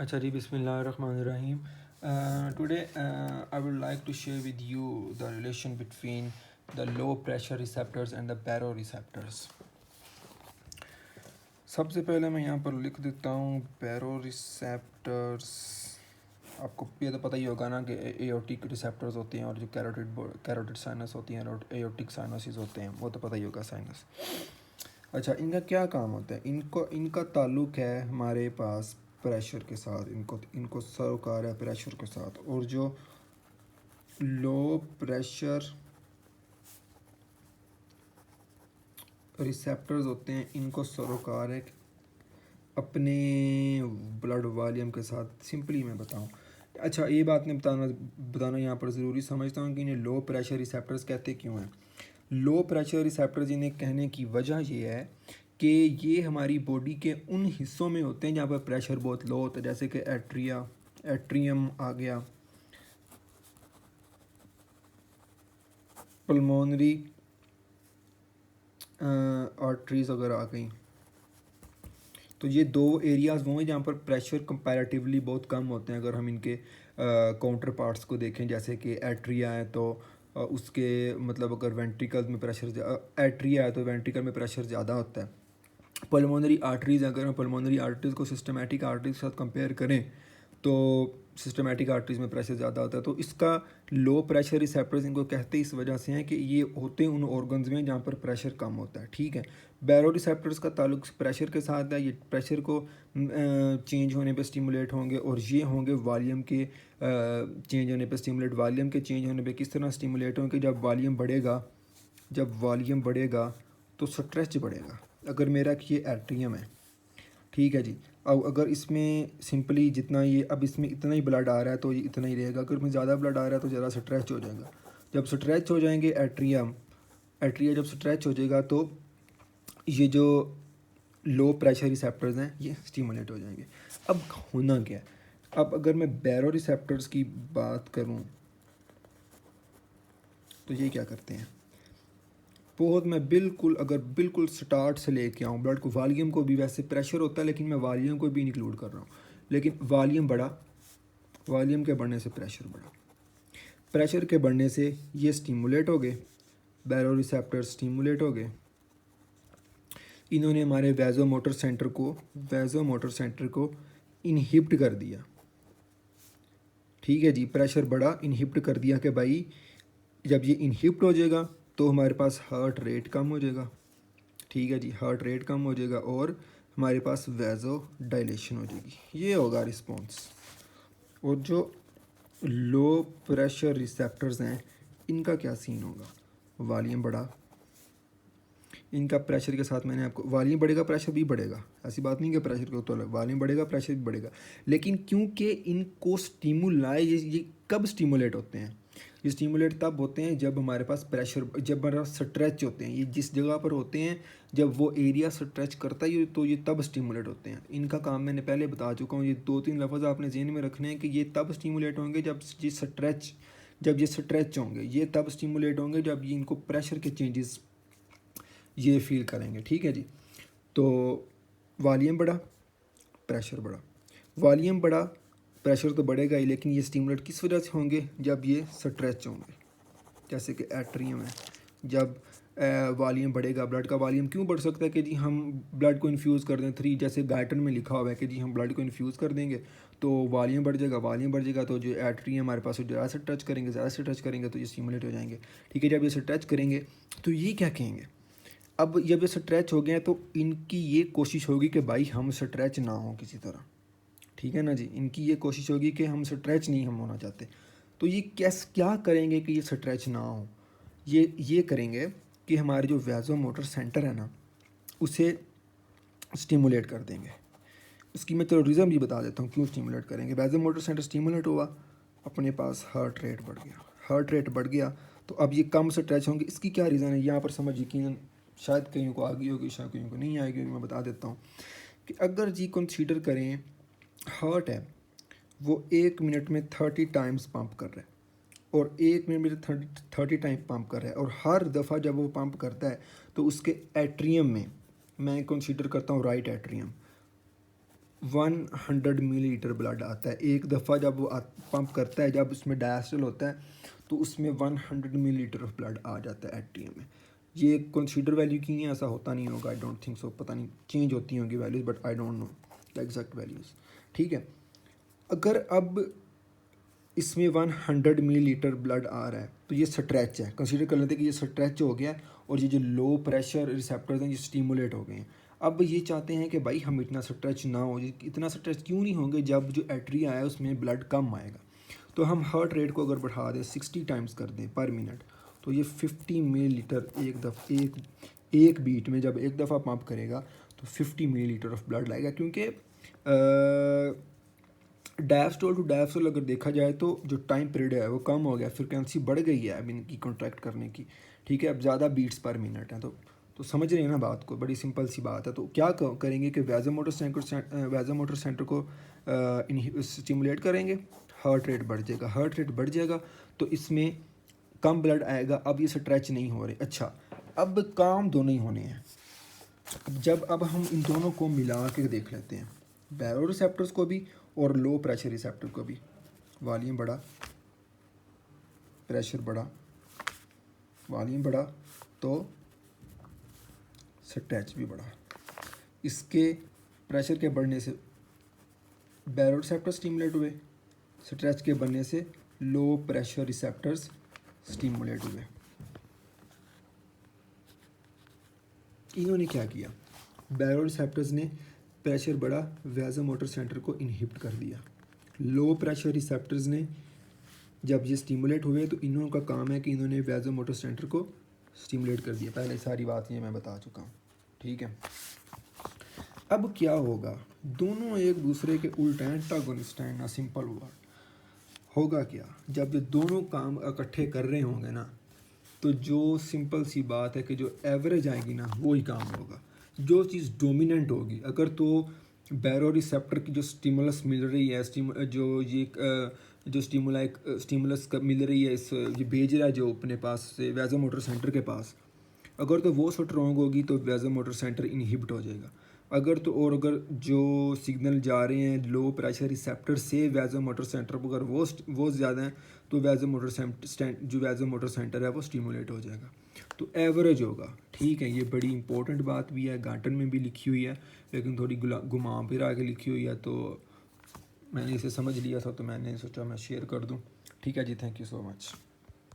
अच्छा जी, बिस्मिल्लाहिर्रहमानिर्रहीम। Today I would like to share with you the relation between the low pressure receptors and the baro receptors. सबसे पहले मैं यहाँ पर लिख देता हूँ बैरो रिसेप्टर्स। आपको ये तो पता ही होगा ना कि एओर्टिक रिसेप्टर्स होते हैं और जो कैरोटिड साइनस होती हैं और एओर्टिक साइनसिस होते हैं, वो तो पता ही होगा साइनस। अच्छा, इनका क्या काम होता है? इनका ताल्लुक है हमारे पास प्रेशर के साथ। इनको सरोकार है प्रेशर के साथ। और जो लो प्रेशर रिसेप्टर्स होते हैं इनको सरोकार है अपने ब्लड वॉल्यूम के साथ। सिंपली मैं बताऊं, अच्छा ये बात मैं बताना यहाँ पर ज़रूरी समझता हूँ कि इन्हें लो प्रेशर रिसेप्टर्स कहते क्यों हैं। लो प्रेशर रिसेप्टर्स इन्हें कहने की वजह ये है कि ये हमारी बॉडी के उन हिस्सों में होते हैं जहाँ पर प्रेशर बहुत लो होता है, जैसे कि एट्रियम आ गया, पल्मोनरी आर्टरीज वगैरह आ गई। तो ये दो एरियाज़ वो हैं जहाँ पर प्रेशर कंपैरेटिवली बहुत कम होते हैं। अगर हम इनके काउंटर पार्ट्स को देखें, जैसे कि एट्रिया है तो उसके मतलब अगर वेंट्रिकल में प्रेशर, एट्रिया है तो वेंट्रिकल में प्रेशर ज़्यादा होता है। पल्मोनरी आर्टरीज़, अगर हम पल्मोनरी आर्टरीज़ को सिस्टमेटिक आर्टरीज के साथ कंपेयर करें तो सिस्टमेटिक आर्टरीज में प्रेशर ज़्यादा होता है। तो इसका लो प्रेशर रिसेप्टर्स इनको कहते इस वजह से हैं कि ये होते हैं उन ऑर्गन्स में जहाँ पर प्रेशर कम होता है। ठीक है, बैरो रिसेप्टर्स का ताल्लुक प्रेशर के साथ है। ये प्रेशर को चेंज होने पे स्टिमुलेट होंगे और ये होंगे वॉल्यूम के चेंज होने पे स्टिमुलेट। वॉल्यूम के चेंज होने पे किस तरह स्टिमुलेट होंगे? जब वॉल्यूम बढ़ेगा तो स्ट्रेच बढ़ेगा। अगर मेरा ये एट्रियम है, ठीक है जी, अब अगर इसमें सिंपली जितना ये अब इसमें इतना ही ब्लड आ रहा है तो ये इतना ही रहेगा। अगर इसमें ज़्यादा ब्लड आ रहा है तो ज़्यादा स्ट्रेच हो जाएगा। जब स्ट्रेच हो जाएंगे एट्रिया जब स्ट्रेच हो जाएगा तो ये जो लो प्रेशर रिसेप्टर्स हैं ये स्टिमुलेट हो जाएंगे। अब होना क्या है? अब अगर मैं बैरो रिसेप्टर्स की बात करूं तो ये क्या करते हैं? बहुत मैं बिल्कुल स्टार्ट से लेके आऊँ ब्लड को, वॉल्यूम को भी, वैसे प्रेशर होता है लेकिन मैं वॉल्यूम को भी इंक्लूड कर रहा हूँ। लेकिन वॉल्यूम बढ़ा, वॉल्यूम के बढ़ने से प्रेशर बढ़ा, प्रेशर के बढ़ने से ये स्टिमुलेट हो गए, बैरो रिसेप्टर स्टिमुलेट हो गए। इन्होंने हमारे वैज़ोमोटर सेंटर को इनहिबिट कर दिया। ठीक है जी, प्रेशर बढ़ा, इनहिबिट कर दिया कि भाई जब ये इनहिबिट हो जाएगा तो हमारे पास हार्ट रेट कम हो जाएगा। ठीक है जी, हार्ट रेट कम हो जाएगा और हमारे पास वैज़ो डायलेशन हो जाएगी। ये होगा रिस्पॉन्स। और जो लो प्रेशर रिसेप्टर्स हैं इनका क्या सीन होगा? वॉल्यूम बढ़ा, इनका प्रेशर के साथ मैंने आपको, वॉल्यूम बढ़ेगा प्रेशर भी बढ़ेगा, ऐसी बात नहीं कि प्रेशर को तो अलग, वॉल्यूम बढ़ेगा प्रेशर भी बढ़ेगा। लेकिन क्योंकि इनको स्टिमुलाई, ये कब स्टिमुलेट होते हैं? ये स्टिमुलेट तब होते हैं जब हमारे पास प्रेशर, जब हमारे पास स्ट्रेच होते हैं। ये जिस जगह पर होते हैं जब वो एरिया स्ट्रेच करता है तो ये तब स्टिमुलेट होते हैं। इनका काम मैंने पहले बता चुका हूँ। ये 2-3 लफ्ज़ आपने ज़हन में रखने हैं कि ये तब स्टिमुलेट होंगे जब ये स्ट्रेच होंगे। ये तब स्टिमुलेट होंगे जब ये इनको प्रेशर के चेंजेस ये फील करेंगे। ठीक है जी, तो वॉल्यूम बढ़ा, प्रेशर बढ़ा, वॉल्यूम बढ़ा, प्रेशर तो बढ़ेगा ही, लेकिन ये स्टिमुलेट किस वजह से होंगे? जब ये स्ट्रेच होंगे। जैसे कि एट्रियम है, जब वॉल्यूम बढ़ेगा, ब्लड का वॉल्यूम क्यों बढ़ सकता है कि जी हम ब्लड को इन्फ्यूज़ कर दें 3, जैसे गाइटन में लिखा हुआ है कि जी हम ब्लड को इन्फ्यूज़ कर देंगे तो वॉल्यूम बढ़ जाएगा। वॉल्यूम बढ़ जाएगा तो जो एट्रियम हमारे पास ज़्यादा से टच करेंगे तो ये स्टिमुलेट हो जाएंगे। ठीक है, जब ये टच करेंगे तो ये क्या कहेंगे? अब जब ये स्ट्रेच हो गए हैं तो इनकी ये कोशिश होगी कि भाई हम स्ट्रेच ना हो किसी तरह। ठीक है ना जी, इनकी ये कोशिश होगी कि हम स्ट्रेच नहीं हम होना चाहते। तो ये क्या करेंगे कि ये स्ट्रेच ना हो? ये करेंगे कि हमारे जो वैज़ो मोटर सेंटर है ना उसे स्टिमुलेट कर देंगे। उसकी मैं चलो रीज़न भी बता देता हूँ क्यों स्टिमुलेट करेंगे। वैज़ो मोटर सेंटर स्टिमुलेट हुआ, अपने पास हार्ट रेट बढ़ गया, हार्ट रेट बढ़ गया तो अब ये कम स्ट्रेच होंगे। इसकी क्या रीज़न है यहाँ पर समझ यकीन शायद कईयों को आ गई होगी, शायद कईयों को नहीं आएगी। मैं बता देता हूँ कि अगर जी कंसीडर करें हार्ट है वो 1 मिनट में 30 टाइम्स पंप कर रहा है और 1 मिनट में 30 टाइम पंप कर रहा है, और हर दफ़ा जब वो पंप करता है तो उसके एट्रियम में, मैं कंसीडर करता हूँ राइट एट्रियम, 100 मिलीलीटर ब्लड आता है एक दफ़ा जब वो पंप करता है, जब उसमें डायस्टोल होता है तो उसमें 100 मिलीलीटर ऑफ ब्लड आ जाता है एट्रियम में। ये कंसीडर वैल्यू की है, ऐसा होता नहीं होगा, आई डोंट थिंक सो, पता नहीं चेंज होती होंगी values, but I don't know the exact values. ठीक है, अगर अब इसमें 100 मिलीलीटर ब्लड आ रहा है तो ये स्ट्रेच है, कंसीडर कर लेते हैं कि ये स्ट्रेच हो गया है और ये जो लो प्रेशर रिसेप्टर्स हैं ये स्टिमुलेट हो गए हैं। अब ये चाहते हैं कि भाई हम इतना स्ट्रेच ना हो, इतना स्ट्रेच क्यों नहीं होंगे, जब जो एट्रिया है उसमें ब्लड कम आएगा। तो हम हार्ट रेट को अगर बढ़ा दें 60 टाइम्स कर दें पर मिनट, तो ये 50 मिलीलीटर एक बीट में जब एक दफ़ा पंप करेगा तो 50 मिलीलीटर ऑफ ब्लड लाएगा, क्योंकि डायस्टोल टू डायस्टोल अगर देखा जाए तो जो टाइम पीरियड है वो कम हो गया, फ्रिक्वेंसी बढ़ गई है अब इनकी कॉन्ट्रैक्ट करने की। ठीक है, अब ज़्यादा बीट्स पर मिनट हैं, तो समझ रहे हैं ना बात को, बड़ी सिंपल सी बात है। तो क्या करेंगे कि वैज़ोमोटर सेंटर को स्टिमुलेट करेंगे, हार्ट रेट बढ़ जाएगा, हार्ट रेट बढ़ जाएगा तो इसमें कम ब्लड आएगा। अब ये स्ट्रेच नहीं हो रहे। अच्छा, अब काम दोनों ही होने हैं। अब हम इन दोनों को मिला के देख लेते हैं, बैरो रिसेप्टर्स को भी और लो प्रेशर रिसेप्टर को भी। वॉल्यूम बढ़ा, प्रेशर बढ़ा, वॉल्यूम बढ़ा तो स्ट्रेच भी बढ़ा। इसके प्रेशर के बढ़ने से बैरो रिसेप्टर स्टिमुलेट हुए, स्ट्रेच के बढ़ने से लो प्रेशर रिसेप्टर्स स्टिमुलेट हुए। इन्होंने क्या किया, बैरो रिसेप्टर्स ने प्रेशर बढ़ा, वैज़ोमोटर सेंटर को इनहिबिट कर दिया। लो प्रेशर रिसेप्टर्स ने जब ये स्टिमुलेट हुए तो इन्हों का काम है कि इन्होंने वैज़ोमोटर सेंटर को स्टिमुलेट कर दिया। पहले सारी बात ये मैं बता चुका हूँ। ठीक है, अब क्या होगा, दोनों एक दूसरे के उल्टे एंटागोनिस्ट हैं ना, सिंपल वर्ड। होगा क्या, जब ये दोनों काम इकट्ठे कर रहे होंगे ना, तो जो सिंपल सी बात है कि जो एवरेज आएगी ना वही काम होगा। जो चीज़ डोमिनेंट होगी, अगर तो बैरो रिसेप्टर की जो स्टिमुलस मिल रही है, जो स्टिमुलस मिल रही है, ये भेज रहा है जो अपने पास से वैज़ोमोटर सेंटर के पास, अगर तो वो स्ट्रॉन्ग होगी तो वैज़ोमोटर सेंटर इनहिबिट हो जाएगा। अगर जो सिग्नल जा रहे हैं लो प्रेशर रिसेप्टर से वैज़ोमोटर सेंटर पर, अगर वो ज़्यादा है तो वैज़ोमोटर सेंटर है वो स्टिमुलेट हो जाएगा, तो एवरेज होगा। ठीक है, ये बड़ी इंपॉर्टेंट बात भी है, गार्टन में भी लिखी हुई है, लेकिन थोड़ी घुमा फिरा के लिखी हुई है, तो मैंने इसे समझ लिया था तो मैंने सोचा मैं शेयर कर दूँ। ठीक है जी, थैंक यू सो मच।